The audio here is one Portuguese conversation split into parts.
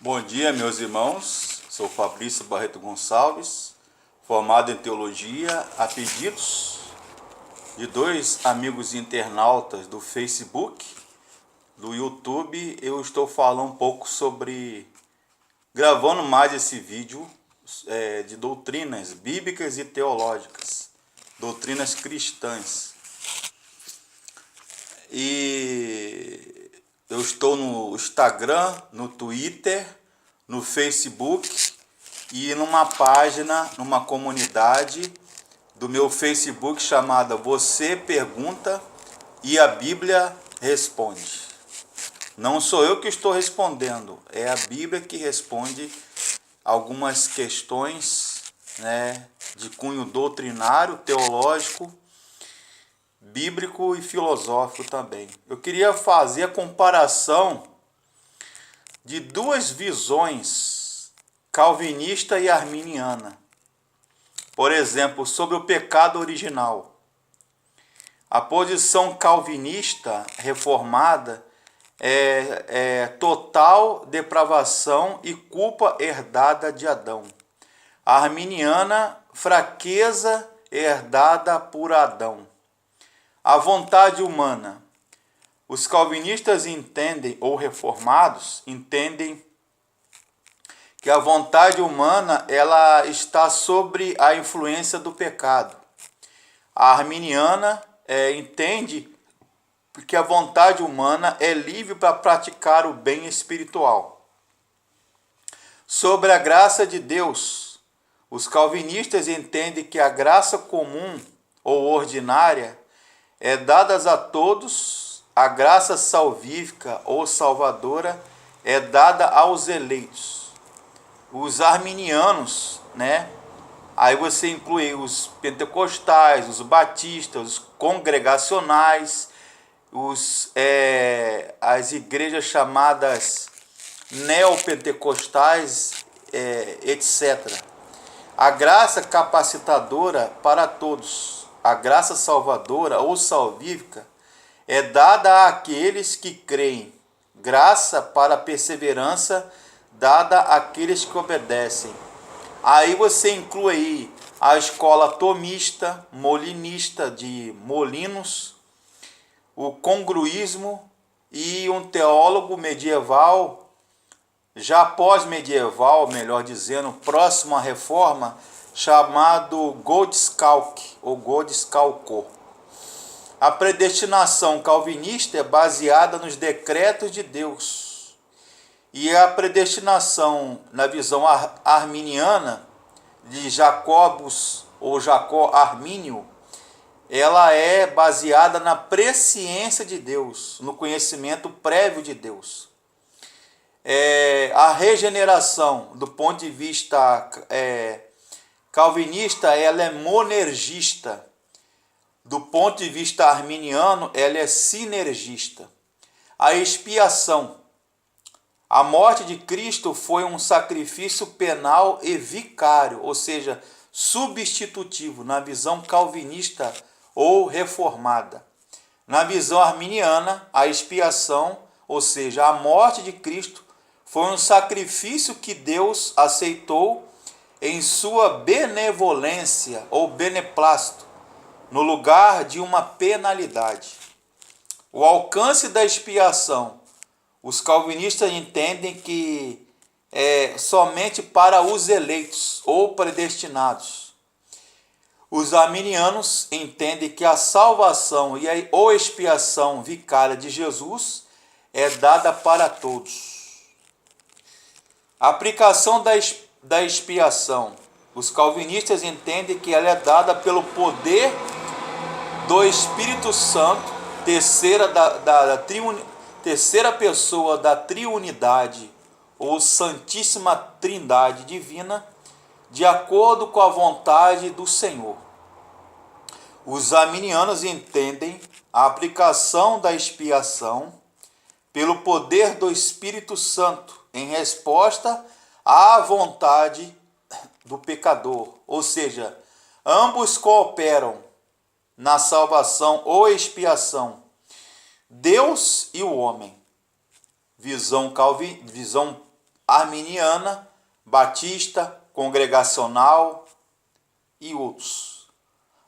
Bom dia, meus irmãos. Sou Fabrício Barreto Gonçalves, formado em teologia, a pedidos de dois amigos internautas do Facebook, do YouTube. Eu estou falando um pouco gravando mais esse vídeo de doutrinas bíblicas e teológicas, doutrinas cristãs. E eu estou no Instagram, no Twitter, no Facebook e numa página, numa comunidade do meu Facebook chamada Você Pergunta e a Bíblia Responde. Não sou eu que estou respondendo, é a Bíblia que responde algumas questões, de cunho doutrinário, teológico, bíblico e filosófico também. Eu queria fazer a comparação de duas visões, calvinista e arminiana. Por exemplo, sobre o pecado original. A posição calvinista reformada é total depravação e culpa herdada de Adão. A arminiana, fraqueza herdada por Adão. A vontade humana. Os calvinistas entendem, ou reformados, entendem que a vontade humana ela está sobre a influência do pecado. A arminiana entende que a vontade humana é livre para praticar o bem espiritual. Sobre a graça de Deus, os calvinistas entendem que a graça comum ou ordinária é dada a todos, a graça salvífica ou salvadora é dada aos eleitos. Os arminianos, aí você inclui os pentecostais, os batistas, os congregacionais, as igrejas chamadas neopentecostais, etc. A graça capacitadora para todos, a graça salvadora ou salvífica é dada àqueles que creem, graça para a perseverança dada àqueles que obedecem. Aí você inclui aí a escola tomista, molinista de Molinos, o congruísmo e um teólogo medieval, já pós-medieval, melhor dizendo, próximo à reforma, chamado Godescalc ou Godescalco. A predestinação calvinista é baseada nos decretos de Deus. E a predestinação, na visão arminiana, de Jacobus ou Jacó Armínio, ela é baseada na presciência de Deus, no conhecimento prévio de Deus. A regeneração, do ponto de vista calvinista, ela é monergista. Do ponto de vista arminiano, ela é sinergista. A expiação. A morte de Cristo foi um sacrifício penal e vicário, ou seja, substitutivo, na visão calvinista ou reformada. Na visão arminiana, a expiação, ou seja, a morte de Cristo, foi um sacrifício que Deus aceitou em sua benevolência ou beneplácito, no lugar de uma penalidade. O alcance da expiação. Os calvinistas entendem que é somente para os eleitos ou predestinados. Os arminianos entendem que a salvação ou expiação vicária de Jesus é dada para todos. A aplicação da expiação. Os calvinistas entendem que ela é dada pelo poder do Espírito Santo, terceira pessoa da triunidade ou Santíssima Trindade Divina, de acordo com a vontade do Senhor. Os arminianos entendem a aplicação da expiação pelo poder do Espírito Santo em resposta à vontade do pecador, ou seja, ambos cooperam na salvação ou expiação, Deus e o homem. Visão arminiana, batista, congregacional e outros.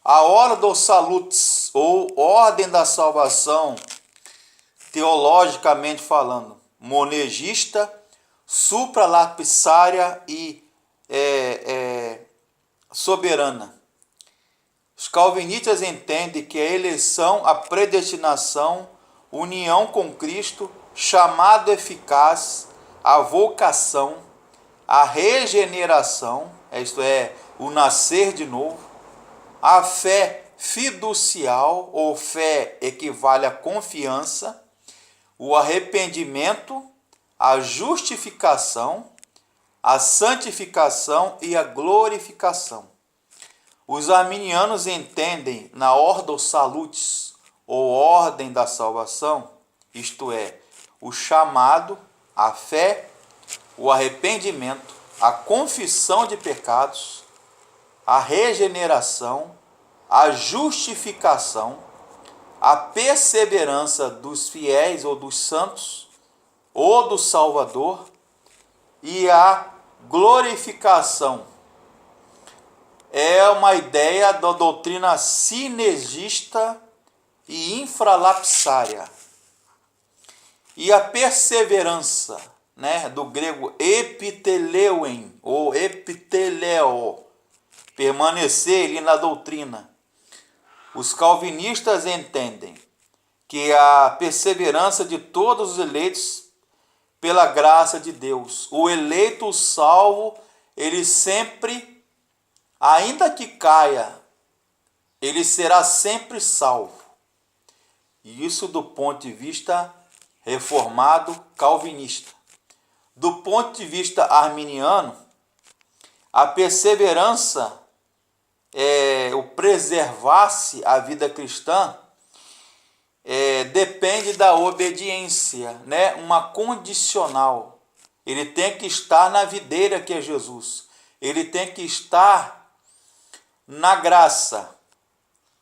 A Ordo Salutis, ou Ordem da Salvação, teologicamente falando, monegista, supralapsária e soberana. Os calvinistas entendem que a eleição, a predestinação, união com Cristo, chamado eficaz, a vocação, a regeneração, isto é, o nascer de novo, a fé fiducial, ou fé equivale a confiança, o arrependimento, a justificação, a santificação e a glorificação. Os arminianos entendem na Ordo Salutis, ou Ordem da Salvação, isto é, o chamado, a fé, o arrependimento, a confissão de pecados, a regeneração, a justificação, a perseverança dos fiéis ou dos santos, ou do Salvador, e a glorificação. É uma ideia da doutrina sinergista e infralapsária. E a perseverança, do grego epiteleuen, ou epiteleo, permanecer ali na doutrina. Os calvinistas entendem que a perseverança de todos os eleitos pela graça de Deus. O eleito, o salvo, ele sempre, ainda que caia, ele será sempre salvo. E isso do ponto de vista reformado calvinista. Do ponto de vista arminiano, a perseverança, o preservar-se a vida cristã, depende da obediência, uma condicional. Ele tem que estar na videira que é Jesus. Ele tem que estar na graça.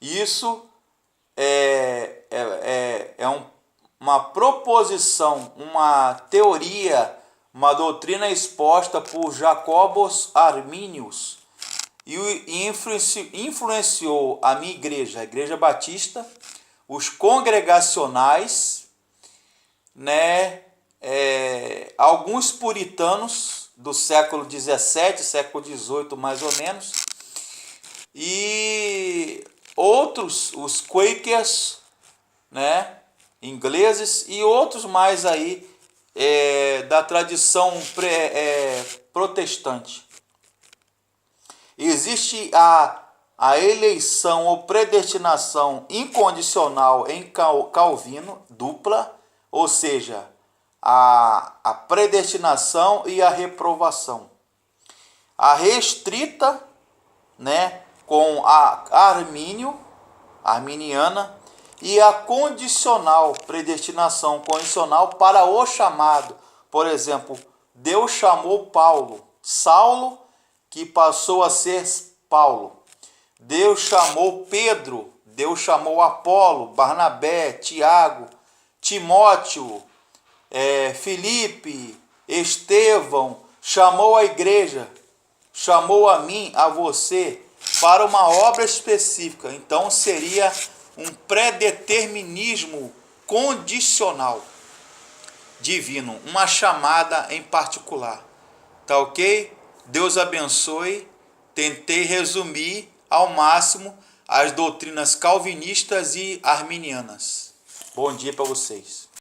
Isso uma proposição, uma teoria, uma doutrina exposta por Jacobus Arminius e influenciou a minha igreja, a Igreja Batista, os congregacionais, alguns puritanos do século XVII, século XVIII mais ou menos, e outros, os Quakers, ingleses, e outros mais aí da tradição protestante. Existe a eleição ou predestinação incondicional em Calvino, dupla, ou seja, a predestinação e a reprovação. A restrita, com a arminiana, e a condicional, predestinação condicional para o chamado. Por exemplo, Deus chamou Paulo, Saulo, que passou a ser Paulo. Deus chamou Pedro, Deus chamou Apolo, Barnabé, Tiago, Timóteo, Filipe, Estevão, chamou a igreja, chamou a mim, a você, para uma obra específica. Então seria um predeterminismo condicional divino, uma chamada em particular. Tá ok? Deus abençoe. Tentei resumir ao máximo as doutrinas calvinistas e arminianas. Bom dia para vocês.